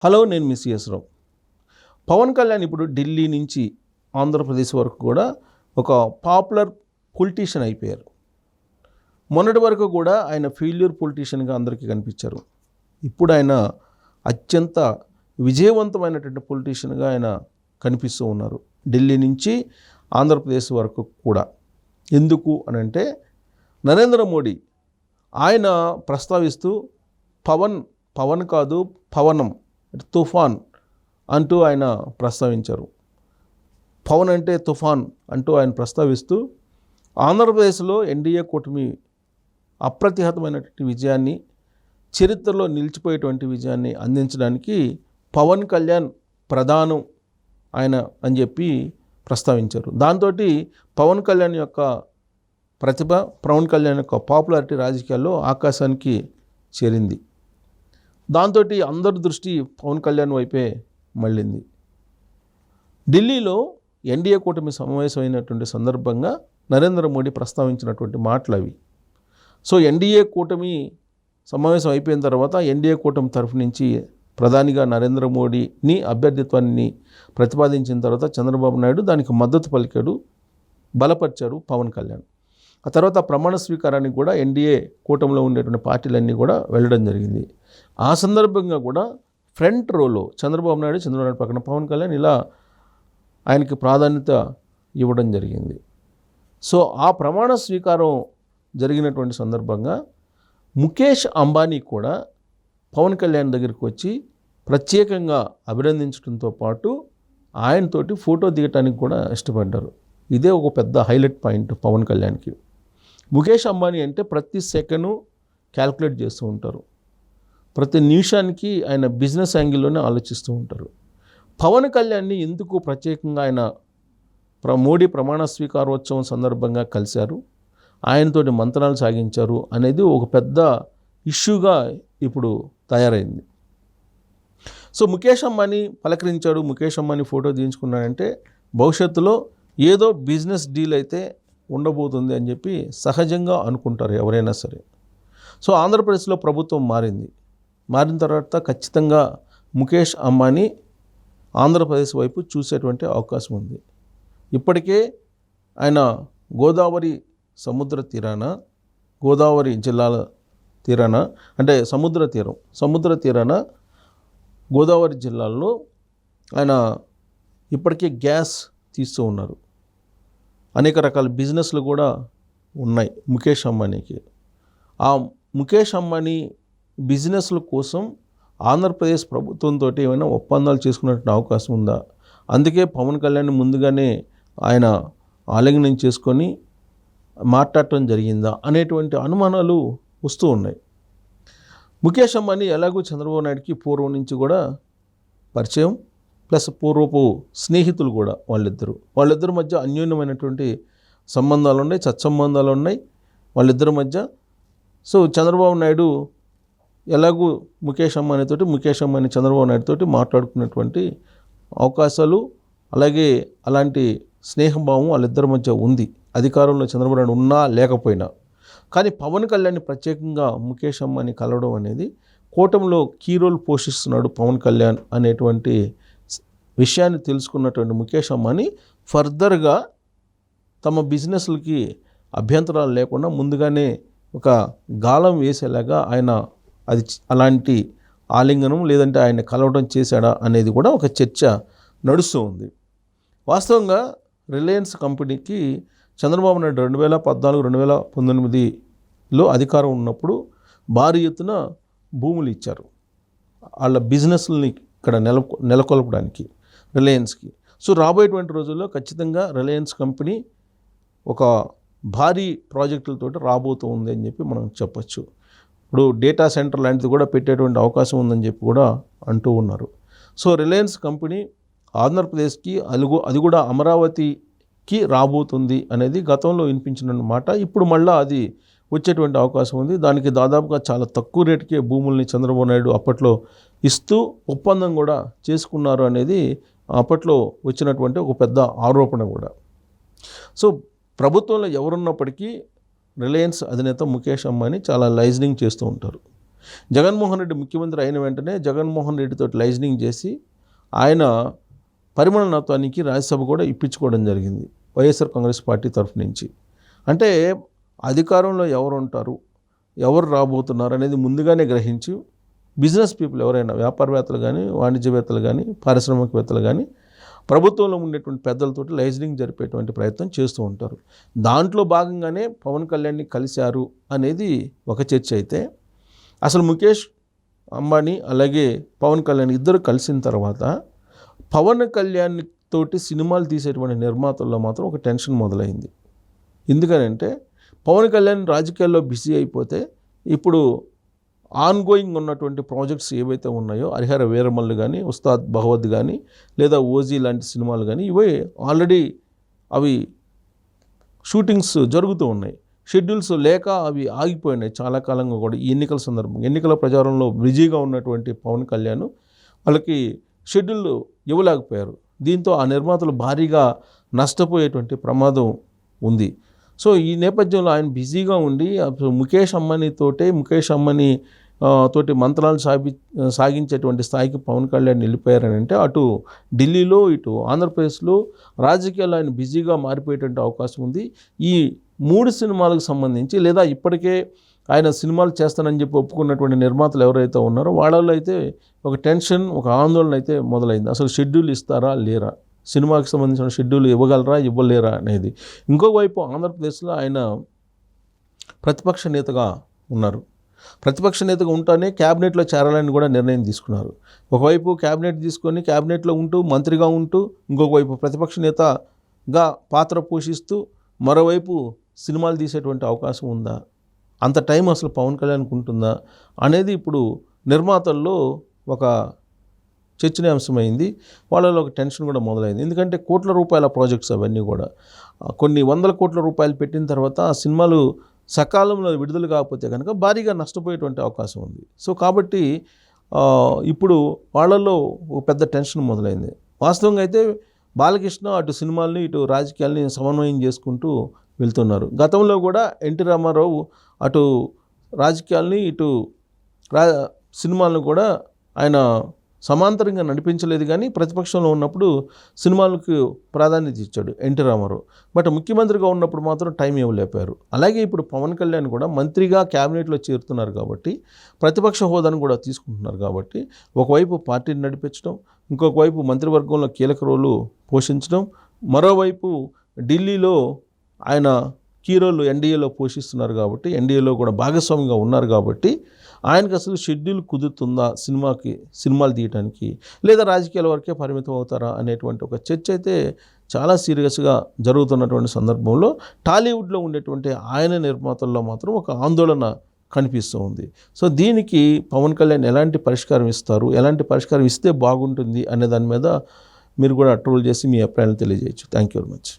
Hello, నేను మీ CS రావు. పవన్ కళ్యాణ్ ఇప్పుడు ఢిల్లీ నుంచి ఆంధ్రప్రదేశ్ వరకు కూడా ఒక పాపులర్ పొలిటీషియన్ అయిపోయారు. మొన్నటి వరకు కూడా ఆయన ఫెయిల్యూర్ పొలిటీషియన్గా అందరికీ కనిపించారు. ఇప్పుడు ఆయన అత్యంత విజయవంతమైనటువంటి పొలిటీషియన్గా ఆయన కనిపిస్తూ ఉన్నారు ఢిల్లీ నుంచి ఆంధ్రప్రదేశ్ వరకు కూడా. ఎందుకు అనంటే నరేంద్ర మోడీ ఆయన ప్రస్తావిస్తూ పవన్ కాదు పవనం, తుఫాన్ అంటూ ఆయన ప్రస్తావించారు. పవన్ అంటే తుఫాన్ అంటూ ఆయన ప్రస్తావిస్తూ ఆంధ్రప్రదేశ్లో ఎన్డీఏ కూటమి అప్రతిహతమైనటువంటి విజయాన్ని, చరిత్రలో నిలిచిపోయేటువంటి విజయాన్ని అందించడానికి పవన్ కళ్యాణ్ ప్రధానం ఆయన అని చెప్పి ప్రస్తావించారు. దాంతో పవన్ కళ్యాణ్ యొక్క ప్రతిభ, పవన్ కళ్యాణ్ యొక్క పాపులారిటీ రాజకీయాల్లో ఆకాశానికి చేరింది. దాంతో అందరి దృష్టి పవన్ కళ్యాణ్ వైపే మళ్ళింది. ఢిల్లీలో ఎన్డీఏ కూటమి సమావేశమైనటువంటి సందర్భంగా నరేంద్ర మోడీ ప్రస్తావించినటువంటి మాటలు అవి. సో ఎన్డీఏ కూటమి సమావేశం అయిపోయిన తర్వాత ఎన్డీఏ కూటమి తరఫు నుంచి ప్రధానిగా నరేంద్ర మోడీని అభ్యర్థిత్వాన్ని ప్రతిపాదించిన తర్వాత చంద్రబాబు నాయుడు దానికి మద్దతు పలికాడు, బలపరిచారు పవన్ కళ్యాణ్. ఆ తర్వాత ప్రమాణ స్వీకారానికి కూడా ఎన్డీఏ కూటమిలో ఉండేటువంటి పార్టీలన్నీ కూడా వెళ్ళడం జరిగింది. ఆ సందర్భంగా కూడా ఫ్రంట్ రోలో చంద్రబాబు నాయుడు పక్కన పవన్ కళ్యాణ్ ఇలా ఆయనకి ప్రాధాన్యత ఇవ్వడం జరిగింది. సో ఆ ప్రమాణ స్వీకారం జరిగినటువంటి సందర్భంగా ముఖేష్ అంబానీ కూడా పవన్ కళ్యాణ్ దగ్గరికి వచ్చి ప్రత్యేకంగా అభినందించడంతో పాటు ఆయనతోటి ఫోటో దిగటానికి కూడా ఇష్టపడ్డారు. ఇదే ఒక పెద్ద హైలైట్ పాయింట్ పవన్ కళ్యాణ్కి. ముఖేష్ అంబానీ అంటే ప్రతి సెకండ్ క్యాల్కులేట్ చేస్తూ ఉంటారు, ప్రతి నిమిషానికి ఆయన బిజినెస్ యాంగిల్లోనే ఆలోచిస్తూ ఉంటారు. పవన్ కళ్యాణ్ని ఎందుకు ప్రత్యేకంగా ఆయన మోడీ ప్రమాణ స్వీకారోత్సవం సందర్భంగా కలిశారు, ఆయనతోటి మంత్రాలు సాగించారు అనేది ఒక పెద్ద ఇష్యూగా ఇప్పుడు తయారైంది. సో ముఖేష్ అంబానీ పలకరించాడు, ముఖేష్ అంబానీ ఫోటో తీయించుకున్నాడంటే భవిష్యత్తులో ఏదో బిజినెస్ డీల్ అయితే ఉండబోతుంది అని చెప్పి సహజంగా అనుకుంటారు ఎవరైనా సరే. సో ఆంధ్రప్రదేశ్లో ప్రభుత్వం మారిన తర్వాత ఖచ్చితంగా ముఖేష్ అంబానీ ఆంధ్రప్రదేశ్ వైపు చూసేటువంటి అవకాశం ఉంది. ఇప్పటికే ఆయన గోదావరి జిల్లాల తీరాన అంటే సముద్ర తీరాన గోదావరి జిల్లాల్లో ఆయన ఇప్పటికే గ్యాస్ తీస్తూ ఉన్నారు. అనేక రకాల బిజినెస్లు కూడా ఉన్నాయి ముఖేష్ అంబానీకి. ఆ ముఖేష్ అంబానీ బిజినెస్ల కోసం ఆంధ్రప్రదేశ్ ప్రభుత్వంతో ఏమైనా ఒప్పందాలు చేసుకున్నట్టు అవకాశం ఉందా? అందుకే పవన్ కళ్యాణ్ ముందుగానే ఆయన ఆలింగనం చేసుకొని మాట్లాడటం జరిగిందా అనేటువంటి అనుమానాలు వస్తూ ఉన్నాయి. ముఖేష్ అంబానీ ఎలాగో చంద్రబాబు నాయుడికి పూర్వం నుంచి కూడా పరిచయం, ప్లస్ పూర్వపు స్నేహితులు కూడా వాళ్ళిద్దరి మధ్య అన్యోన్యమైనటువంటి సంబంధాలు ఉన్నాయి, సత్సంబంధాలు ఉన్నాయి వాళ్ళిద్దరి మధ్య. సో చంద్రబాబు నాయుడు ఎలాగూ ముఖేష్ అంబానీ చంద్రబాబు నాయుడుతోటి మాట్లాడుకున్నటువంటి అవకాశాలు, అలాగే అలాంటి స్నేహభావం వాళ్ళిద్దరి మధ్య ఉంది, అధికారంలో చంద్రబాబు నాయుడు ఉన్నా లేకపోయినా. కానీ పవన్ కళ్యాణ్ ప్రత్యేకంగా ముఖేష్ అంబానీ కలవడం అనేది కూటమిలో కీ రోల్ పోషిస్తున్నాడు పవన్ కళ్యాణ్ అనేటువంటి విషయాన్ని తెలుసుకున్నటువంటి ముఖేష్ అంబానీ ఫర్దర్గా తమ బిజినెస్లకి అభ్యంతరాలు లేకుండా ముందుగానే ఒక గాలం వేసేలాగా ఆయన అలాంటి ఆలింగనం లేదంటే ఆయన కలవడం చేశాడా అనేది కూడా ఒక చర్చ నడుస్తూ ఉంది. వాస్తవంగా రిలయన్స్ కంపెనీకి చంద్రబాబు నాయుడు 2014-2019లో అధికారం ఉన్నప్పుడు భారీ ఎత్తున భూములు ఇచ్చారు వాళ్ళ బిజినెస్లని ఇక్కడ నెలకొల్పడానికి రిలయన్స్కి. సో రాబోయేటువంటి రోజుల్లో ఖచ్చితంగా రిలయన్స్ కంపెనీ ఒక భారీ ప్రాజెక్టులతోటి రాబోతూ ఉంది అని చెప్పి మనం చెప్పచ్చు. ఇప్పుడు డేటా సెంటర్ లాంటిది కూడా పెట్టేటువంటి అవకాశం ఉందని చెప్పి కూడా అంటూ ఉన్నారు. సో రిలయన్స్ కంపెనీ ఆంధ్రప్రదేశ్కి అది కూడా అమరావతికి రాబోతుంది అనేది గతంలో వినిపించిన మాట. ఇప్పుడు మళ్ళీ అది వచ్చేటువంటి అవకాశం ఉంది. దానికి దాదాపుగా చాలా తక్కువ రేటుకే భూముల్ని చంద్రబాబు నాయుడు అప్పట్లో ఇస్తూ ఒప్పందం కూడా చేసుకున్నారు అనేది అప్పట్లో వచ్చినటువంటి ఒక పెద్ద ఆరోపణ కూడా. సో ప్రభుత్వంలో ఎవరున్నప్పటికీ రిలయన్స్ అధినేత ముఖేష్ అంబానీ చాలా లైజనింగ్ చేస్తూ ఉంటారు. జగన్మోహన్ రెడ్డి ముఖ్యమంత్రి అయిన వెంటనే జగన్మోహన్ రెడ్డితో లైజనింగ్ చేసి ఆయన పరిమళనాథానికి రాజ్యసభ కూడా ఇప్పించుకోవడం జరిగింది వైఎస్ఆర్ కాంగ్రెస్ పార్టీ తరఫు నుంచి. అంటే అధికారంలో ఎవరు ఉంటారు, ఎవరు రాబోతున్నారు అనేది ముందుగానే గ్రహించి బిజినెస్ పీపుల్ ఎవరైనా వ్యాపారవేత్తలు కానీ, వాణిజ్యవేత్తలు కానీ, పారిశ్రామికవేత్తలు కానీ ప్రభుత్వంలో ఉండేటువంటి పెద్దలతోటి లైజనింగ్ జరిపేటువంటి ప్రయత్నం చేస్తూ ఉంటారు. దాంట్లో భాగంగానే పవన్ కళ్యాణ్ని కలిశారు అనేది ఒక చర్చ అయితే, అసలు ముఖేష్ అంబానీ అలాగే పవన్ కళ్యాణ్ ఇద్దరు కలిసిన తర్వాత పవన్ కళ్యాణ్ తోటి సినిమాలు తీసేటువంటి నిర్మాతల్లో మాత్రం ఒక టెన్షన్ మొదలైంది. ఎందుకనంటే పవన్ కళ్యాణ్ రాజకీయాల్లో బిజీ అయిపోతే ఇప్పుడు ఆన్గోయింగ్ ఉన్నటువంటి ప్రాజెక్ట్స్ ఏవైతే ఉన్నాయో హరిహర వీరమల్లు కానీ, ఉస్తాద్ భగవత్ కానీ, లేదా ఓజీ లాంటి సినిమాలు కానీ ఇవే ఆల్రెడీ అవి షూటింగ్స్ జరుగుతూ ఉన్నాయి. షెడ్యూల్స్ లేక అవి ఆగిపోయినాయి చాలా కాలంగా కూడా. ఈ ఎన్నికల సందర్భంగా ఎన్నికల ప్రచారంలో బిజీగా ఉన్నటువంటి పవన్ కళ్యాణ్ వాళ్ళకి షెడ్యూల్ ఇవ్వలేకపోయారు. దీంతో ఆ నిర్మాతలు భారీగా నష్టపోయేటువంటి ప్రమాదం ఉంది. సో ఈ నేపథ్యంలో ఆయన బిజీగా ఉండి ముఖేష్ అంబానీ తోటి మంత్రాలు సాగించేటువంటి స్థాయికి పవన్ కళ్యాణ్ వెళ్ళిపోయారని అంటే అటు ఢిల్లీలో ఇటు ఆంధ్రప్రదేశ్లో రాజకీయాల్లో ఆయన బిజీగా మారిపోయేటువంటి అవకాశం ఉంది. ఈ 3 సినిమాలకు సంబంధించి లేదా ఇప్పటికే ఆయన సినిమాలు చేస్తానని చెప్పి ఒప్పుకున్నటువంటి నిర్మాతలు ఎవరైతే ఉన్నారో వాళ్ళలో అయితే ఒక టెన్షన్, ఒక ఆందోళన అయితే మొదలైంది. అసలు షెడ్యూల్ ఇస్తారా లేరా, సినిమాకి సంబంధించిన షెడ్యూల్ ఇవ్వగలరా ఇవ్వలేరా అనేది. ఇంకోవైపు ఆంధ్రప్రదేశ్లో ఆయన ప్రతిపక్ష నేతగా ఉన్నారు. ప్రతిపక్ష నేతగా ఉంటూనే క్యాబినెట్లో చేరాలని కూడా నిర్ణయం తీసుకున్నారు. ఒకవైపు క్యాబినెట్ తీసుకొని క్యాబినెట్లో ఉంటూ మంత్రిగా ఉంటూ ఇంకొక వైపు ప్రతిపక్ష నేతగా పాత్ర పోషిస్తూ మరోవైపు సినిమాలు తీసేటువంటి అవకాశం ఉందా, అంత టైం అసలు పవన్ కళ్యాణ్కి ఉంటుందా అనేది ఇప్పుడు నిర్మాతల్లో ఒక చర్చనీయాంశమైంది. వాళ్ళలో ఒక టెన్షన్ కూడా మొదలైంది. ఎందుకంటే కోట్ల రూపాయల ప్రాజెక్ట్స్ అవన్నీ కూడా కొన్ని వందల కోట్ల రూపాయలు పెట్టిన తర్వాత ఆ సినిమాలు సకాలంలో విడుదల కాకపోతే కనుక భారీగా నష్టపోయేటువంటి అవకాశం ఉంది. సో కాబట్టి ఇప్పుడు వాళ్ళల్లో ఒక పెద్ద టెన్షన్ మొదలైంది. వాస్తవంగా అయితే బాలకృష్ణ అటు సినిమాల్ని ఇటు రాజకీయాల్ని సమన్వయం చేసుకుంటూ వెళ్తున్నారు. గతంలో కూడా ఎన్టీ రామారావు అటు రాజకీయాల్ని ఇటు సినిమాలను కూడా ఆయన సమాంతరంగా నడిపించలేదు, కానీ ప్రతిపక్షంలో ఉన్నప్పుడు సినిమాలకు ప్రాధాన్యత ఇచ్చాడు ఎన్టీ రామారావు. బట్ ముఖ్యమంత్రిగా ఉన్నప్పుడు మాత్రం టైం ఇవ్వలేపారు. అలాగే ఇప్పుడు పవన్ కళ్యాణ్ కూడా మంత్రిగా క్యాబినెట్లో చేరుతున్నారు కాబట్టి ప్రతిపక్ష హోదాను కూడా తీసుకుంటున్నారు కాబట్టి ఒకవైపు పార్టీని నడిపించడం, ఇంకొక వైపు మంత్రివర్గంలో కీలక రోలు పోషించడం, మరోవైపు ఢిల్లీలో ఆయన కీ రోల్ ఎన్డీఏలో పోషిస్తున్నారు కాబట్టి ఎన్డీఏలో కూడా భాగస్వామిగా ఉన్నారు కాబట్టి ఆయనకు అసలు షెడ్యూల్ కుదురుతుందా సినిమాలు తీయడానికి, లేదా రాజకీయాల వరకే పరిమితం అవుతారా అనేటువంటి ఒక చర్చ అయితే చాలా సీరియస్గా జరుగుతున్నటువంటి సందర్భంలో టాలీవుడ్లో ఉండేటువంటి ఆయన నిర్మాతల్లో మాత్రం ఒక ఆందోళన కనిపిస్తూ ఉంది. సో దీనికి పవన్ కళ్యాణ్ ఎలాంటి పరిష్కారం ఇస్తారు, ఎలాంటి పరిష్కారం ఇస్తే బాగుంటుంది అనే దాని మీద మీరు కూడా ట్రోల్ చేసి మీ అభిప్రాయాలను తెలియజేయచ్చు. Thank you very much.